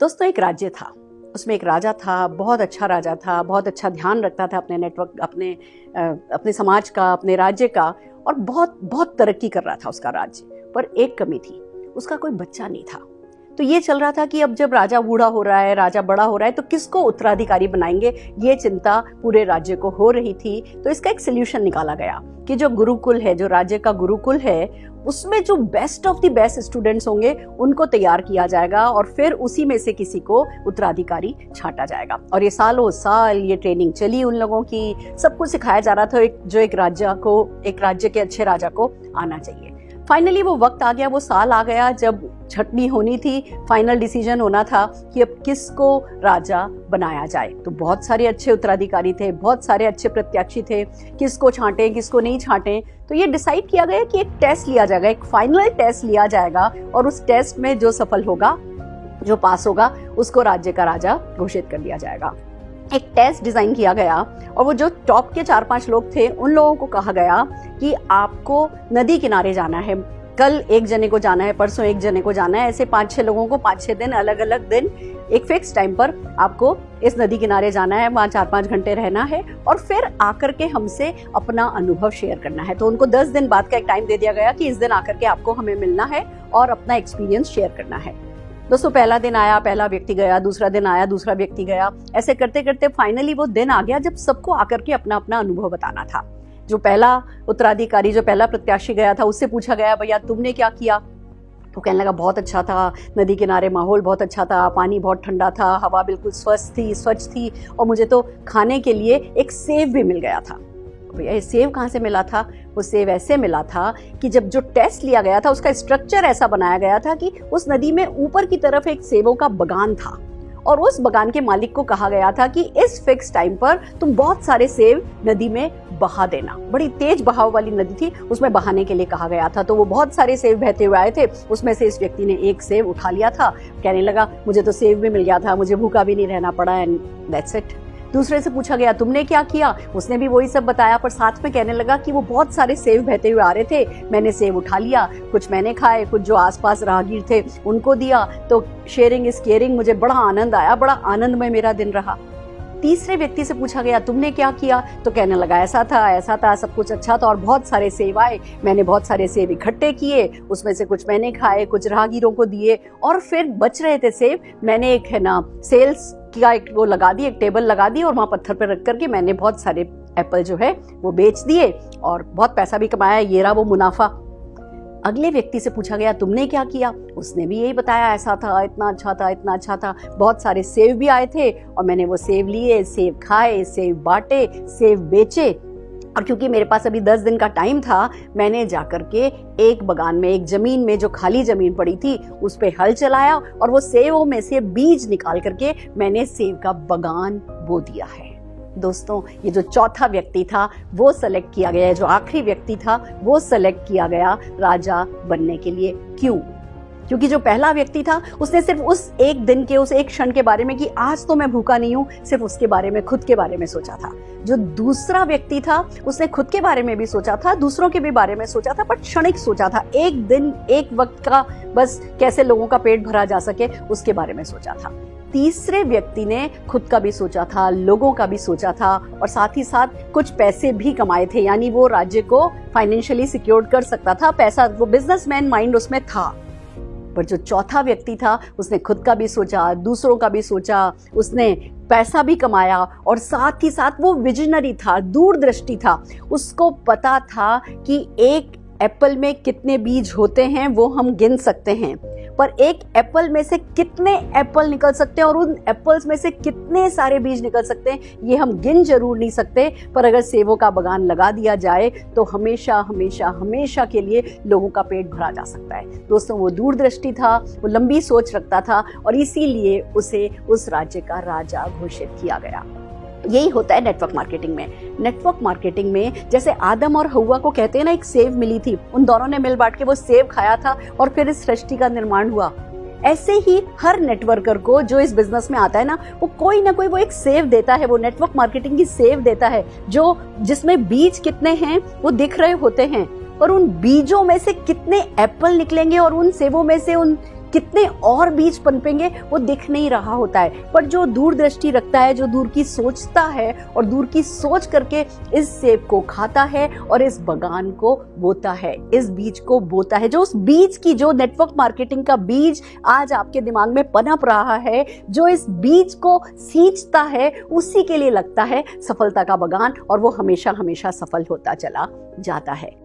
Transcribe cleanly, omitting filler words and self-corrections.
दोस्तों एक राज्य था, उसमें एक राजा था, बहुत अच्छा राजा था, बहुत अच्छा ध्यान रखता था अपने नेटवर्क, अपने समाज का, अपने राज्य का, और बहुत बहुत तरक्की कर रहा था उसका राज्य। पर एक कमी थी, उसका कोई बच्चा नहीं था। तो ये चल रहा था कि अब जब राजा बूढ़ा हो रहा है, राजा बड़ा हो रहा है, तो किसको उत्तराधिकारी बनाएंगे, ये चिंता पूरे राज्य को हो रही थी। तो इसका एक सोल्यूशन निकाला गया कि जो गुरुकुल है, जो राज्य का गुरुकुल है, उसमें जो best of the best students होंगे उनको तैयार किया जाएगा और फिर उसी में से किसी को उत्तराधिकारी छांटा जाएगा। और ये सालों साल ये ट्रेनिंग चली उन लोगों की, सब कुछ सिखाया जा रहा था जो एक राज्य के अच्छे राजा को आना चाहिए। फाइनली वो वक्त आ गया, वो साल आ गया जब छटनी होनी थी, फाइनल डिसीजन होना था कि अब किसको राजा बनाया जाए। तो बहुत सारे अच्छे उत्तराधिकारी थे, बहुत सारे अच्छे प्रत्याशी थे, किसको छांटें किसको नहीं छांटें। तो ये डिसाइड किया गया कि एक टेस्ट लिया जाएगा, एक फाइनल टेस्ट लिया जाएगा, और उस टेस्ट में जो सफल होगा, जो पास होगा, उसको राज्य का राजा घोषित कर दिया जाएगा। एक टेस्ट डिजाइन किया गया और वो जो टॉप के 4-5 लोग थे, उन लोगों को कहा गया कि आपको नदी किनारे जाना है, कल एक जने को जाना है, परसों एक जने को जाना है, ऐसे 5-6 लोगों को 5-6 दिन, अलग अलग दिन, एक फिक्स टाइम पर आपको इस नदी किनारे जाना है, वहाँ 4-5 घंटे रहना है और फिर आकर के हमसे अपना अनुभव शेयर करना है। तो उनको 10 दिन बाद का एक टाइम दे दिया गया कि इस दिन आकर के आपको हमें मिलना है और अपना एक्सपीरियंस शेयर करना है। दोस्तों पहला दिन आया, पहला व्यक्ति गया, दूसरा दिन आया, दूसरा व्यक्ति गया, ऐसे करते करते फाइनली वो दिन आ गया जब सबको आकर के अपना अपना अनुभव बताना था। जो पहला उत्तराधिकारी, जो पहला प्रत्याशी गया था, उससे पूछा गया, भैया तुमने क्या किया? तो कहने लगा बहुत अच्छा था, नदी किनारे माहौल बहुत अच्छा था, पानी बहुत ठंडा था, हवा बिल्कुल स्वच्छ थी और मुझे तो खाने के लिए एक सेब भी मिल गया था। भैया ये सेब कहाँ से मिला था? वो सेब ऐसे मिला था कि जब जो टेस्ट लिया गया था उसका स्ट्रक्चर ऐसा बनाया गया था कि उस नदी में ऊपर की तरफ एक सेबों का बगान था और उस बगान के मालिक को कहा गया था कि इस फिक्स टाइम पर तुम बहुत सारे सेब नदी में बहा देना। बड़ी तेज बहाव वाली नदी थी, उसमें बहाने के लिए कहा गया था। तो वो बहुत सारे सेब बहते हुए आए थे, उसमें से इस व्यक्ति ने एक सेब उठा लिया था, कहने लगा मुझे तो सेब भी मिल गया था, मुझे भूखा भी नहीं रहना पड़ा, एंड दैट्स इट। दूसरे से पूछा गया तुमने क्या किया? उसने भी वही सब बताया, पर साथ में कहने लगा कि वो बहुत सारे सेब बहते हुए आ रहे थे, मैंने सेब उठा लिया, कुछ मैंने खाए, कुछ जो आसपास राहगीर थे उनको दिया। तो शेयरिंग इज केयरिंग, मुझे बड़ा आनंद आया, बड़ा आनंदमय मेरा दिन रहा। तीसरे व्यक्ति से पूछा गया तुमने क्या किया? तो कहने लगा ऐसा था, सब कुछ अच्छा था और बहुत सारे सेब आए, मैंने बहुत सारे सेब इकट्ठे किए, उसमें से कुछ मैंने खाए, कुछ राहगीरों को दिए, और फिर बच रहे थे सेब, मैंने एक सेल्स का एक वो लगा दी, एक टेबल लगा दी और वहां पत्थर पर रख करके मैंने बहुत सारे एप्पल जो है वो बेच दिए और बहुत पैसा भी कमाया, ये रहा वो मुनाफा। अगले व्यक्ति से पूछा गया तुमने क्या किया? उसने भी यही बताया, ऐसा था, इतना अच्छा था, बहुत सारे सेब भी आए थे और मैंने वो सेब लिए, सेब खाए, सेब बांटे, सेब बेचे, और क्योंकि मेरे पास अभी 10 दिन का टाइम था, मैंने जाकर के एक बगान में, एक जमीन में जो खाली जमीन पड़ी थी उस पे हल चलाया और वो सेबों में से बीज निकाल करके मैंने सेब का बगान बो दिया है। दोस्तों ये जो चौथा व्यक्ति था वो सेलेक्ट किया गया, जो आखिरी व्यक्ति था वो सेलेक्ट किया गया राजा बनने के लिए। क्यों? क्योंकि जो पहला व्यक्ति था उसने सिर्फ उस एक दिन के, उस एक क्षण के बारे में कि आज तो मैं भूखा नहीं हूं, सिर्फ उसके बारे में, खुद के बारे में सोचा था। जो दूसरा व्यक्ति था उसने खुद के बारे में भी सोचा था, दूसरों के भी बारे में सोचा था, पर क्षणिक सोचा था, एक दिन एक वक्त का, बस कैसे लोगों का पेट भरा जा सके उसके बारे में सोचा था। तीसरे व्यक्ति ने खुद का भी सोचा था, लोगों का भी सोचा था और साथ ही साथ कुछ पैसे भी कमाए थे, यानी वो राज्य को फाइनेंशियली सिक्योर कर सकता था, पैसा, वो बिजनेसमैन माइंड उसमें था। पर जो चौथा व्यक्ति था उसने खुद का भी सोचा, दूसरों का भी सोचा, उसने पैसा भी कमाया और साथ ही साथ वो विजनरी था, दूरदृष्टि था। उसको पता था कि एक एप्पल में कितने बीज होते हैं वो हम गिन सकते हैं, पर एक एप्पल में से कितने एप्पल निकल सकते हैं और उन एप्पल्स में से कितने सारे बीज निकल सकते हैं ये हम गिन जरूर नहीं सकते, पर अगर सेबों का बगान लगा दिया जाए तो हमेशा हमेशा हमेशा के लिए लोगों का पेट भरा जा सकता है। दोस्तों वो दूरदृष्टि था, वो लंबी सोच रखता था और इसीलिए उसे उस राज्य का राजा घोषित किया गया। यही होता है नेटवर्क मार्केटिंग में। नेटवर्क मार्केटिंग में जैसे आदम और हव्वा को कहते हैं ना, एक सेब मिली थी, उन दोनों ने मिल बांट के वो सेब खाया था और फिर इस सृष्टि का निर्माण हुआ। ऐसे ही हर नेटवर्कर को जो इस बिजनेस में आता है ना, वो कोई ना कोई वो एक सेव देता है, वो नेटवर्क मार्केटिंग की सेव देता है, जो जिसमें बीज कितने हैं वो दिख रहे होते हैं, और उन बीजों में से कितने एप्पल निकलेंगे और उन सेबों में से उन कितने और बीज पनपेंगे वो दिख नहीं रहा होता है। पर जो दूरदृष्टि रखता है, जो दूर की सोचता है और दूर की सोच करके इस सेब को खाता है और इस बगान को बोता है, इस बीज को बोता है, जो उस बीज की, जो नेटवर्क मार्केटिंग का बीज आज आपके दिमाग में पनप रहा है, जो इस बीज को सींचता है, उसी के लिए लगता है सफलता का बगान, और वो हमेशा हमेशा सफल होता चला जाता है।